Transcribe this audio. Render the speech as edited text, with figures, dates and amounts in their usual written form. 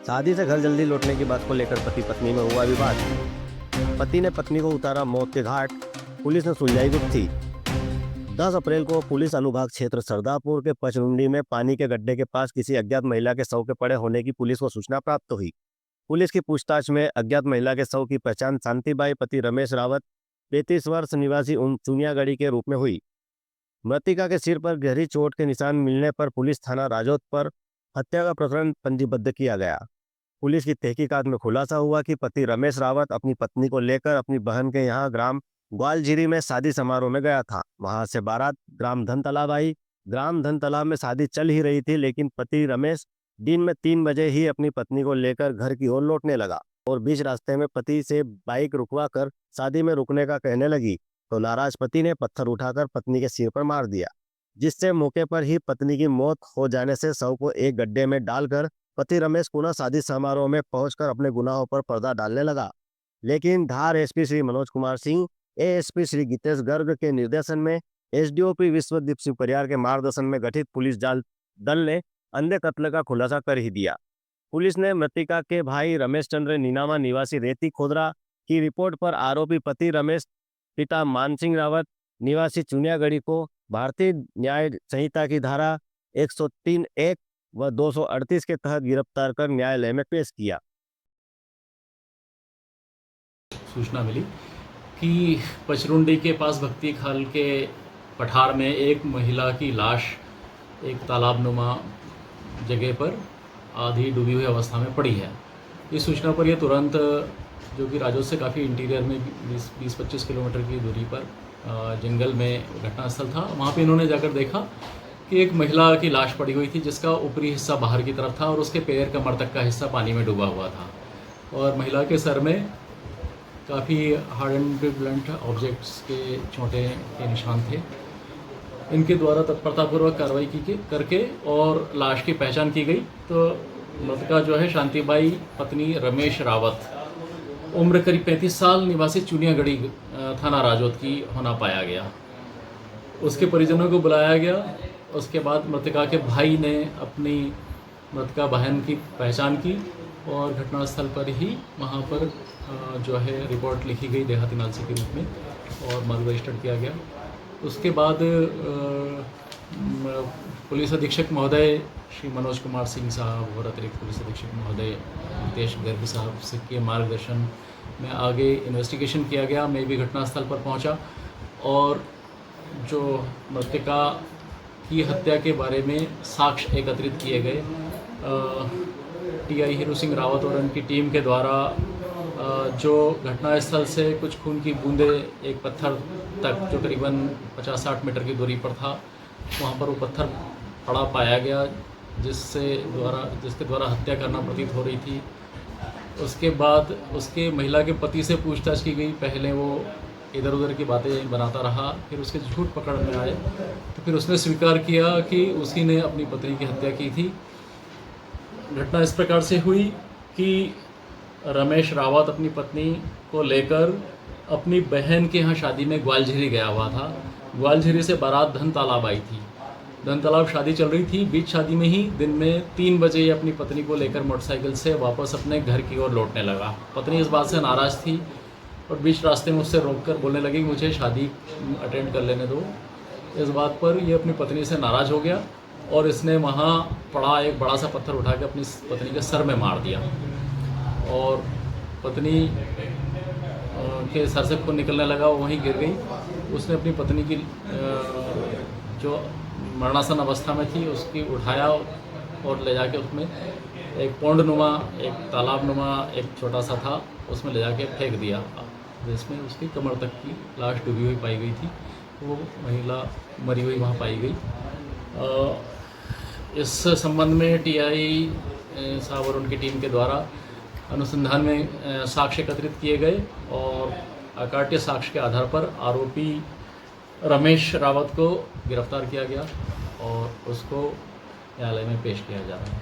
शादी से घर जल्दी लौटने की बात को लेकर पति पत्नी में हुआ विवाद। पति ने पत्नी को उतारा मौत के घाट। पुलिस ने सुलझाई गुत्थी। 10 अप्रैल को पुलिस अनुभाग क्षेत्र सरदारपुर के पचरुंडी में पानी के गड्ढे के पास किसी अज्ञात महिला के शव के पड़े होने की पुलिस को सूचना प्राप्त हुई। पुलिस की पूछताछ में अज्ञात महिला के शव की पहचान शांतिबाई पति रमेश रावत 33 वर्ष निवासी चुनियागढ़ी के रूप में हुई। मृतिका के सिर पर गहरी चोट के निशान मिलने पर पुलिस थाना राजौत पर हत्या का प्रकरण पंजीबद्ध किया गया। पुलिस की तहकीकात में खुलासा हुआ कि पति रमेश रावत अपनी पत्नी को लेकर अपनी बहन के यहाँ ग्राम ग्वालझिरी में शादी समारोह में गया था। वहां से बारात ग्राम धन तालाब आई। ग्राम धन तालाब में शादी चल ही रही थी, लेकिन पति रमेश दिन में 3 बजे ही अपनी पत्नी को लेकर घर की ओर लौटने लगा और बीच रास्ते में पति से बाइक रुकवा कर शादी में रुकने का कहने लगी तो नाराज पति ने पत्थर उठाकर पत्नी के सिर पर मार दिया, जिससे मौके पर ही पत्नी की मौत हो जाने से शव को एक गड्ढे में डालकर पति रमेश पुनः शादी समारोह में पहुंचकर अपने गुनाहों पर पर्दा डालने लगा। लेकिन धार एसपी श्री मनोज कुमार सिंह, एएसपी श्री गीतेश गर्ग के निर्देशन में एसडीओपी विश्वदीप सिंह परियार के मार्गदर्शन में गठित पुलिस दल ने अंधे कत्ल का खुलासा कर ही दिया। पुलिस ने मृतिका के भाई रमेश चंद्र नीनामा निवासी रेती खोदरा की रिपोर्ट पर आरोपी पति रमेश पिता मानसिंह रावत निवासी चुनियागढ़ी को भारतीय न्याय संहिता की धारा 103(1) व 238 के तहत गिरफ्तार कर न्यायालय में पेश किया। सूचना मिली कि पचरुंडी के पास भक्ति खाल के पठार में एक महिला की लाश एक तालाबनुमा जगह पर आधी डूबी हुई अवस्था में पड़ी है। इस सूचना पर यह तुरंत, जो कि राजौर से काफ़ी इंटीरियर में 20-25 किलोमीटर की दूरी पर जंगल में घटनास्थल था, वहाँ पे इन्होंने जाकर देखा कि एक महिला की लाश पड़ी हुई थी, जिसका ऊपरी हिस्सा बाहर की तरफ था और उसके पैर कमर तक का हिस्सा पानी में डूबा हुआ था और महिला के सर में काफ़ी हार्ड एंड ब्लंट ऑब्जेक्ट्स के चोटें के निशान थे। इनके द्वारा तत्परतापूर्वक कार्रवाई करके और लाश की पहचान की गई तो मृतका जो है शांतिबाई पत्नी रमेश रावत, उम्र करीब 35 साल, निवासी चुनियागढ़ी थाना राजौत की होना पाया गया। उसके परिजनों को बुलाया गया। उसके बाद मृतका के भाई ने अपनी मृतका बहन की पहचान की और घटनास्थल पर ही वहाँ पर जो है रिपोर्ट लिखी गई देहाती नालसी के रूप में और मर्ग रजिस्टर्ड किया गया। उसके बाद पुलिस अधीक्षक महोदय श्री मनोज कुमार सिंह साहब और अतिरिक्त पुलिस अधीक्षक महोदय गीतेश गर्ग साहब से के मार्गदर्शन में आगे इन्वेस्टिगेशन किया गया। मैं भी घटनास्थल पर पहुंचा और जो मृतका की हत्या के बारे में साक्ष्य एकत्रित किए गए। टीआई हीरू सिंह रावत और उनकी टीम के द्वारा जो घटनास्थल से कुछ खून की बूंदें एक पत्थर तक, जो करीबन 50-60 मीटर की दूरी पर था, वहाँ पर वो पत्थर पड़ा पाया गया, जिसके द्वारा हत्या करना प्रतीत हो रही थी। उसके बाद उसके महिला के पति से पूछताछ की गई। पहले वो इधर उधर की बातें बनाता रहा, फिर उसके झूठ पकड़ में आए तो फिर उसने स्वीकार किया कि उसी ने अपनी पत्नी की हत्या की थी। घटना इस प्रकार से हुई कि रमेश रावत अपनी पत्नी को लेकर अपनी बहन के यहाँ शादी में ग्वालझिरी गया हुआ था। ग्वालझिरी से बारात धन तालाब आई थी। धन तालाब शादी चल रही थी। बीच शादी में ही दिन में 3 बजे ये अपनी पत्नी को लेकर मोटरसाइकिल से वापस अपने घर की ओर लौटने लगा। पत्नी इस बात से नाराज़ थी और बीच रास्ते में उससे रोककर बोलने लगी कि मुझे शादी अटेंड कर लेने दो। इस बात पर ये अपनी पत्नी से नाराज़ हो गया और इसने वहाँ पड़ा एक बड़ा सा पत्थर उठा के अपनी पत्नी के सर में मार दिया और पत्नी के सर से खून निकलने लगा, वो वहीं गिर गई। उसने अपनी पत्नी की जो मरणासन अवस्था में थी उसकी उठाया और ले जाके उसमें एक पोंडनुमा, एक तालाबनुमा एक छोटा सा था, उसमें ले जाके फेंक दिया, जिसमें उसकी कमर तक की लाश डूबी हुई पाई गई थी। वो महिला मरी हुई वहाँ पाई गई। इस संबंध में टीआई साहब और उनकी टीम के द्वारा अनुसंधान में साक्ष्य एकत्रित किए गए और अकाट्य साक्ष्य के आधार पर आरोपी रमेश रावत को गिरफ्तार किया गया और उसको न्यायालय में पेश किया जा रहा है।